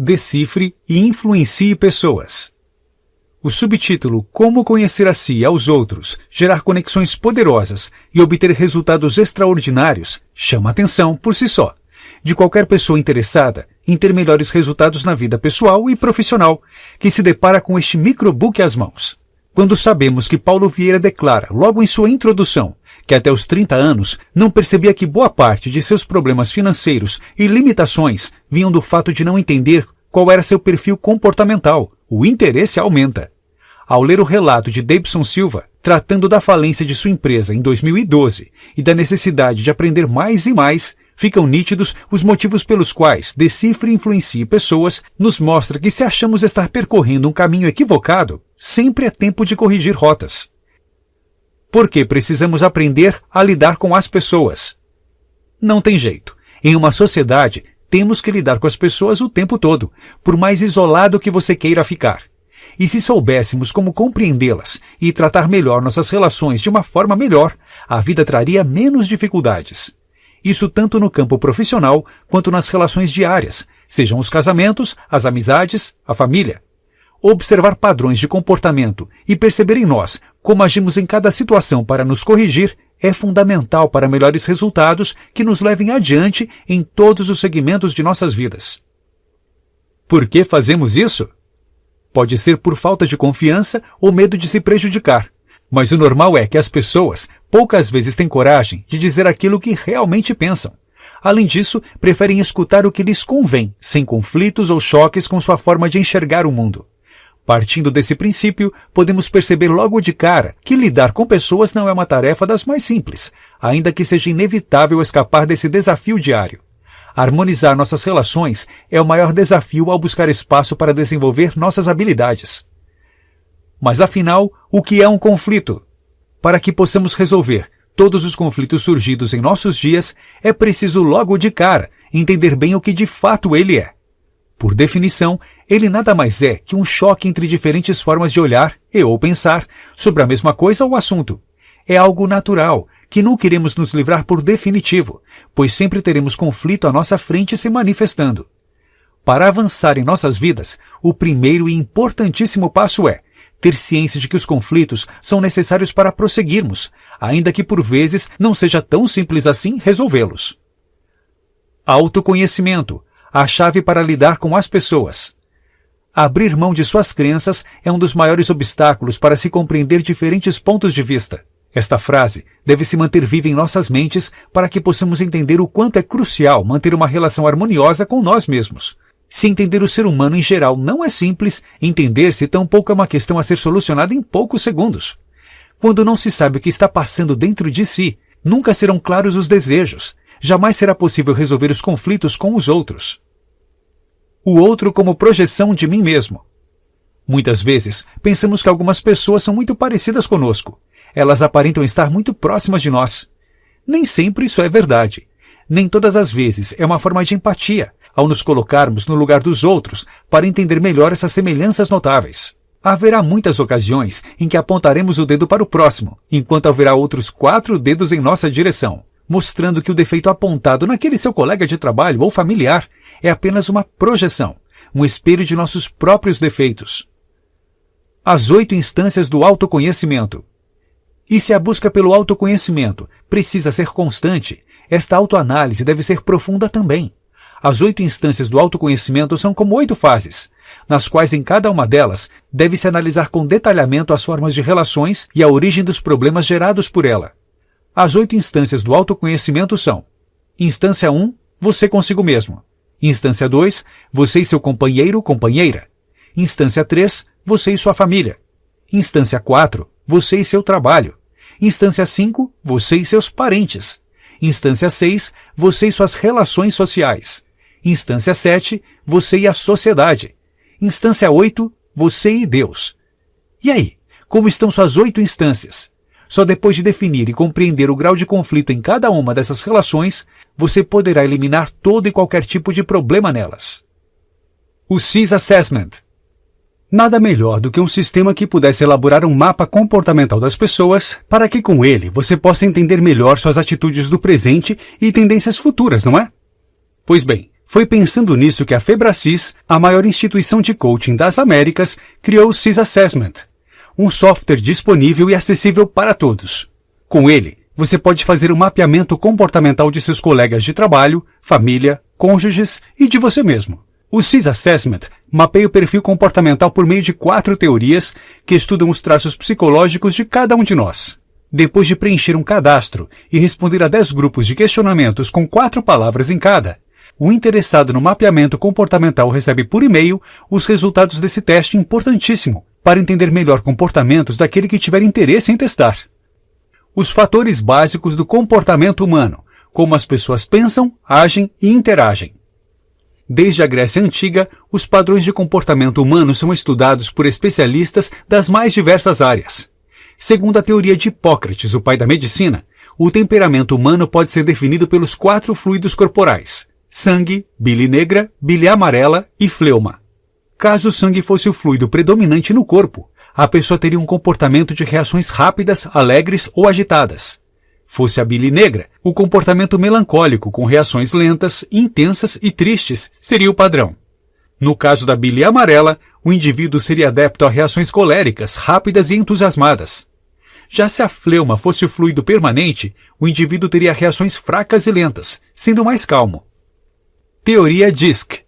decifre e influencie pessoas. O subtítulo Como conhecer a si e aos outros, gerar conexões poderosas e obter resultados extraordinários chama atenção por si só, de qualquer pessoa interessada em ter melhores resultados na vida pessoal e profissional, que se depara com este microbook às mãos. Quando sabemos que Paulo Vieira declara, logo em sua introdução, que até os 30 anos não percebia que boa parte de seus problemas financeiros e limitações vinham do fato de não entender qual era seu perfil comportamental, o interesse aumenta. Ao ler o relato de Davidson Silva, tratando da falência de sua empresa em 2012 e da necessidade de aprender mais e mais, ficam nítidos os motivos pelos quais Decifre e Influencie Pessoas nos mostra que se achamos estar percorrendo um caminho equivocado, sempre é tempo de corrigir rotas. Porque precisamos aprender a lidar com as pessoas. Não tem jeito. Em uma sociedade, temos que lidar com as pessoas o tempo todo, por mais isolado que você queira ficar. E se soubéssemos como compreendê-las e tratar melhor nossas relações de uma forma melhor, a vida traria menos dificuldades. Isso tanto no campo profissional quanto nas relações diárias, sejam os casamentos, as amizades, a família. Observar padrões de comportamento e perceber em nós como agimos em cada situação para nos corrigir é fundamental para melhores resultados que nos levem adiante em todos os segmentos de nossas vidas. Por que fazemos isso? Pode ser por falta de confiança ou medo de se prejudicar, mas o normal é que as pessoas poucas vezes têm coragem de dizer aquilo que realmente pensam. Além disso, preferem escutar o que lhes convém, sem conflitos ou choques com sua forma de enxergar o mundo. Partindo desse princípio, podemos perceber logo de cara que lidar com pessoas não é uma tarefa das mais simples, ainda que seja inevitável escapar desse desafio diário. Harmonizar nossas relações é o maior desafio ao buscar espaço para desenvolver nossas habilidades. Mas afinal, o que é um conflito? Para que possamos resolver todos os conflitos surgidos em nossos dias, é preciso logo de cara entender bem o que de fato ele é. Por definição, ele nada mais é que um choque entre diferentes formas de olhar e ou pensar sobre a mesma coisa ou assunto. É algo natural, que não queremos nos livrar por definitivo, pois sempre teremos conflito à nossa frente se manifestando. Para avançar em nossas vidas, o primeiro e importantíssimo passo é ter ciência de que os conflitos são necessários para prosseguirmos, ainda que por vezes não seja tão simples assim resolvê-los. Autoconhecimento, a chave para lidar com as pessoas. Abrir mão de suas crenças é um dos maiores obstáculos para se compreender diferentes pontos de vista. Esta frase deve se manter viva em nossas mentes para que possamos entender o quanto é crucial manter uma relação harmoniosa com nós mesmos. Se entender o ser humano em geral não é simples, entender-se tampouco é uma questão a ser solucionada em poucos segundos. Quando não se sabe o que está passando dentro de si, nunca serão claros os desejos, jamais será possível resolver os conflitos com os outros. O outro como projeção de mim mesmo. Muitas vezes, pensamos que algumas pessoas são muito parecidas conosco. Elas aparentam estar muito próximas de nós. Nem sempre isso é verdade. Nem todas as vezes é uma forma de empatia, ao nos colocarmos no lugar dos outros para entender melhor essas semelhanças notáveis. Haverá muitas ocasiões em que apontaremos o dedo para o próximo, enquanto haverá outros 4 dedos em nossa direção, mostrando que o defeito apontado naquele seu colega de trabalho ou familiar é apenas uma projeção, um espelho de nossos próprios defeitos. As 8 instâncias do autoconhecimento. E se a busca pelo autoconhecimento precisa ser constante, esta autoanálise deve ser profunda também. As 8 instâncias do autoconhecimento são como 8 fases, nas quais em cada uma delas deve-se analisar com detalhamento as formas de relações e a origem dos problemas gerados por ela. As 8 instâncias do autoconhecimento são: Instância 1, você consigo mesmo. Instância 2, você e seu companheiro ou companheira. Instância 3, você e sua família. Instância 4, você e seu trabalho. Instância 5, você e seus parentes. Instância 6, você e suas relações sociais. Instância 7, você e a sociedade. Instância 8, você e Deus. E aí, como estão suas 8 instâncias? Só depois de definir e compreender o grau de conflito em cada uma dessas relações, você poderá eliminar todo e qualquer tipo de problema nelas. O CIS Assessment. Nada melhor do que um sistema que pudesse elaborar um mapa comportamental das pessoas para que com ele você possa entender melhor suas atitudes do presente e tendências futuras, não é? Pois bem, Foi pensando nisso que a Febracis, a maior instituição de coaching das Américas, criou o CIS Assessment, um software disponível e acessível para todos. Com ele, você pode fazer um mapeamento comportamental de seus colegas de trabalho, família, cônjuges e de você mesmo. O CIS Assessment mapeia o perfil comportamental por meio de 4 teorias que estudam os traços psicológicos de cada um de nós. Depois de preencher um cadastro e responder a 10 grupos de questionamentos com 4 palavras em cada, o interessado no mapeamento comportamental recebe por e-mail os resultados desse teste importantíssimo para entender melhor comportamentos daquele que tiver interesse em testar. Os fatores básicos do comportamento humano, como as pessoas pensam, agem e interagem. Desde a Grécia Antiga, os padrões de comportamento humano são estudados por especialistas das mais diversas áreas. Segundo a teoria de Hipócrates, o pai da medicina, o temperamento humano pode ser definido pelos 4 fluidos corporais: sangue, bile negra, bile amarela e fleuma. Caso o sangue fosse o fluido predominante no corpo, a pessoa teria um comportamento de reações rápidas, alegres ou agitadas. Fosse a bile negra, o comportamento melancólico com reações lentas, intensas e tristes seria o padrão. No caso da bile amarela, o indivíduo seria adepto a reações coléricas, rápidas e entusiasmadas. Já se a fleuma fosse o fluido permanente, o indivíduo teria reações fracas e lentas, sendo mais calmo. Teoria DISC.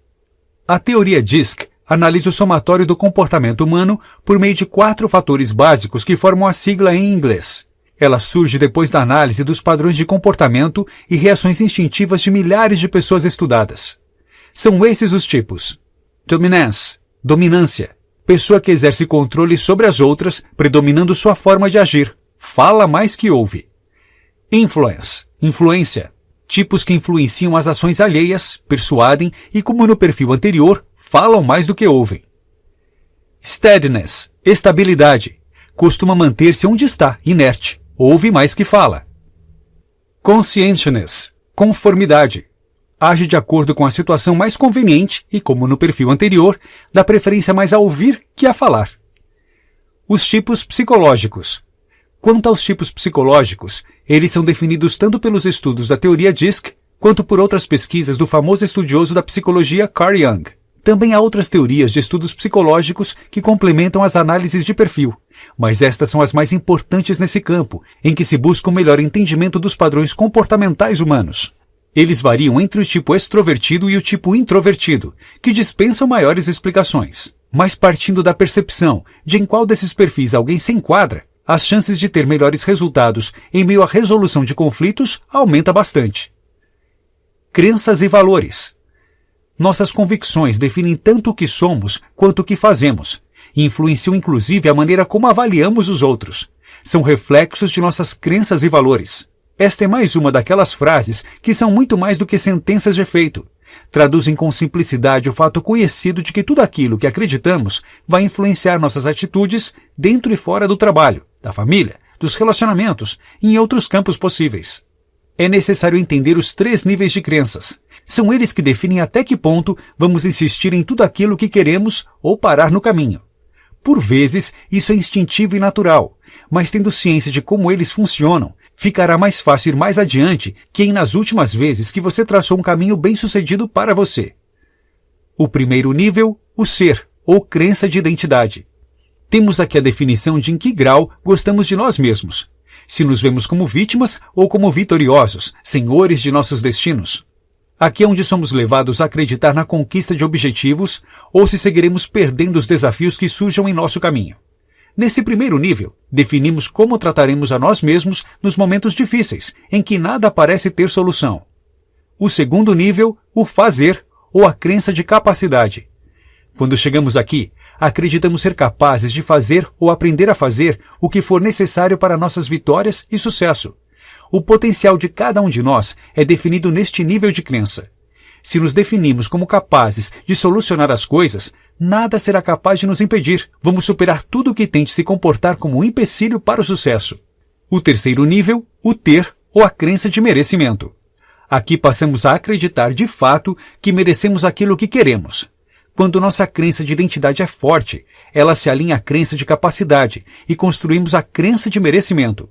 A teoria DISC analisa o somatório do comportamento humano por meio de 4 fatores básicos que formam a sigla em inglês. Ela surge depois da análise dos padrões de comportamento e reações instintivas de milhares de pessoas estudadas. São esses os tipos: dominance, dominância, pessoa que exerce controle sobre as outras, predominando sua forma de agir, fala mais que ouve. Influence, influência, tipos que influenciam as ações alheias, persuadem e, como no perfil anterior, falam mais do que ouvem. Steadiness, estabilidade, costuma manter-se onde está, inerte, ouve mais que fala. Conscientiousness, conformidade, age de acordo com a situação mais conveniente e, como no perfil anterior, dá preferência mais a ouvir que a falar. Os tipos psicológicos. Quanto aos tipos psicológicos, eles são definidos tanto pelos estudos da teoria DISC, quanto por outras pesquisas do famoso estudioso da psicologia Carl Jung. Também há outras teorias de estudos psicológicos que complementam as análises de perfil, mas estas são as mais importantes nesse campo, em que se busca um melhor entendimento dos padrões comportamentais humanos. Eles variam entre o tipo extrovertido e o tipo introvertido, que dispensam maiores explicações. Mas partindo da percepção de em qual desses perfis alguém se enquadra, as chances de ter melhores resultados em meio à resolução de conflitos aumenta bastante. Crenças e valores. Nossas convicções definem tanto o que somos quanto o que fazemos, e influenciam inclusive a maneira como avaliamos os outros. São reflexos de nossas crenças e valores. Esta é mais uma daquelas frases que são muito mais do que sentenças de efeito. Traduzem com simplicidade o fato conhecido de que tudo aquilo que acreditamos vai influenciar nossas atitudes dentro e fora do trabalho, da família, dos relacionamentos e em outros campos possíveis. É necessário entender os 3 níveis de crenças. São eles que definem até que ponto vamos insistir em tudo aquilo que queremos ou parar no caminho. Por vezes, isso é instintivo e natural, mas tendo ciência de como eles funcionam, ficará mais fácil ir mais adiante que em nas últimas vezes que você traçou um caminho bem-sucedido para você. O primeiro nível, o ser, ou crença de identidade. Temos aqui a definição de em que grau gostamos de nós mesmos. Se nos vemos como vítimas ou como vitoriosos, senhores de nossos destinos. Aqui é onde somos levados a acreditar na conquista de objetivos ou se seguiremos perdendo os desafios que surjam em nosso caminho. Nesse primeiro nível, definimos como trataremos a nós mesmos nos momentos difíceis, em que nada parece ter solução. O segundo nível, o fazer, ou a crença de capacidade. Quando chegamos aqui, acreditamos ser capazes de fazer ou aprender a fazer o que for necessário para nossas vitórias e sucesso. O potencial de cada um de nós é definido neste nível de crença. Se nos definimos como capazes de solucionar as coisas, nada será capaz de nos impedir. Vamos superar tudo o que tente se comportar como um empecilho para o sucesso. O terceiro nível, o ter ou a crença de merecimento. Aqui passamos a acreditar de fato que merecemos aquilo que queremos. Quando nossa crença de identidade é forte, ela se alinha à crença de capacidade e construímos a crença de merecimento.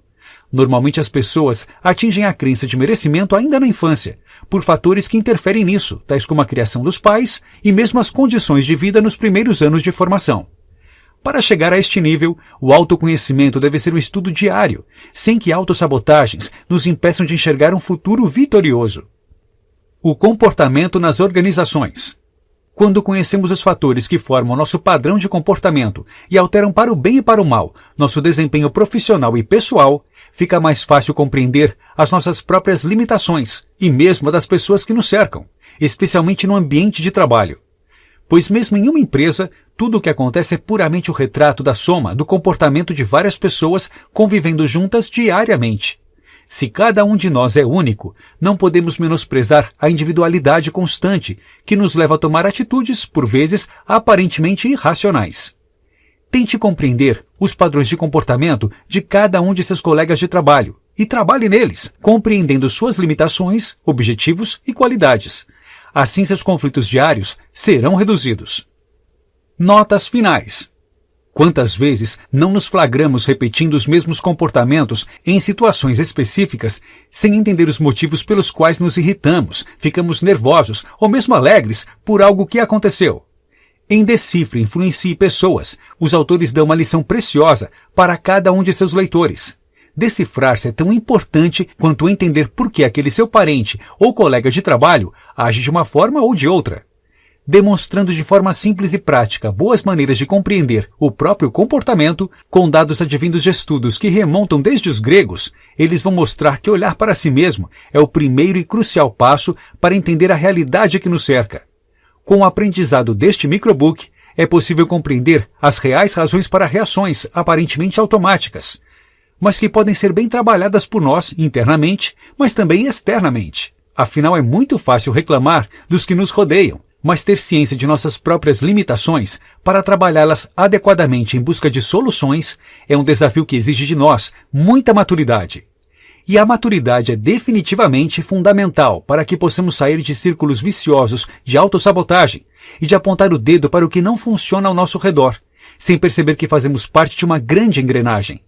Normalmente as pessoas atingem a crença de merecimento ainda na infância, por fatores que interferem nisso, tais como a criação dos pais e mesmo as condições de vida nos primeiros anos de formação. Para chegar a este nível, o autoconhecimento deve ser um estudo diário, sem que autossabotagens nos impeçam de enxergar um futuro vitorioso. O comportamento nas organizações. Quando conhecemos os fatores que formam nosso padrão de comportamento e alteram para o bem e para o mal nosso desempenho profissional e pessoal, fica mais fácil compreender as nossas próprias limitações e mesmo a das pessoas que nos cercam, especialmente no ambiente de trabalho. Pois mesmo em uma empresa, tudo o que acontece é puramente o retrato da soma do comportamento de várias pessoas convivendo juntas diariamente. Se cada um de nós é único, não podemos menosprezar a individualidade constante que nos leva a tomar atitudes, por vezes, aparentemente irracionais. Tente compreender os padrões de comportamento de cada um de seus colegas de trabalho e trabalhe neles, compreendendo suas limitações, objetivos e qualidades. Assim seus conflitos diários serão reduzidos. Notas finais. Quantas vezes não nos flagramos repetindo os mesmos comportamentos em situações específicas sem entender os motivos pelos quais nos irritamos, ficamos nervosos ou mesmo alegres por algo que aconteceu? Em Decifre e Influencie Pessoas, os autores dão uma lição preciosa para cada um de seus leitores. Decifrar-se é tão importante quanto entender por que aquele seu parente ou colega de trabalho age de uma forma ou de outra. Demonstrando de forma simples e prática boas maneiras de compreender o próprio comportamento, com dados advindos de estudos que remontam desde os gregos, eles vão mostrar que olhar para si mesmo é o primeiro e crucial passo para entender a realidade que nos cerca. Com o aprendizado deste microbook, é possível compreender as reais razões para reações aparentemente automáticas, mas que podem ser bem trabalhadas por nós internamente, mas também externamente. Afinal, é muito fácil reclamar dos que nos rodeiam, mas ter ciência de nossas próprias limitações para trabalhá-las adequadamente em busca de soluções é um desafio que exige de nós muita maturidade. E a maturidade é definitivamente fundamental para que possamos sair de círculos viciosos de autossabotagem e de apontar o dedo para o que não funciona ao nosso redor, sem perceber que fazemos parte de uma grande engrenagem.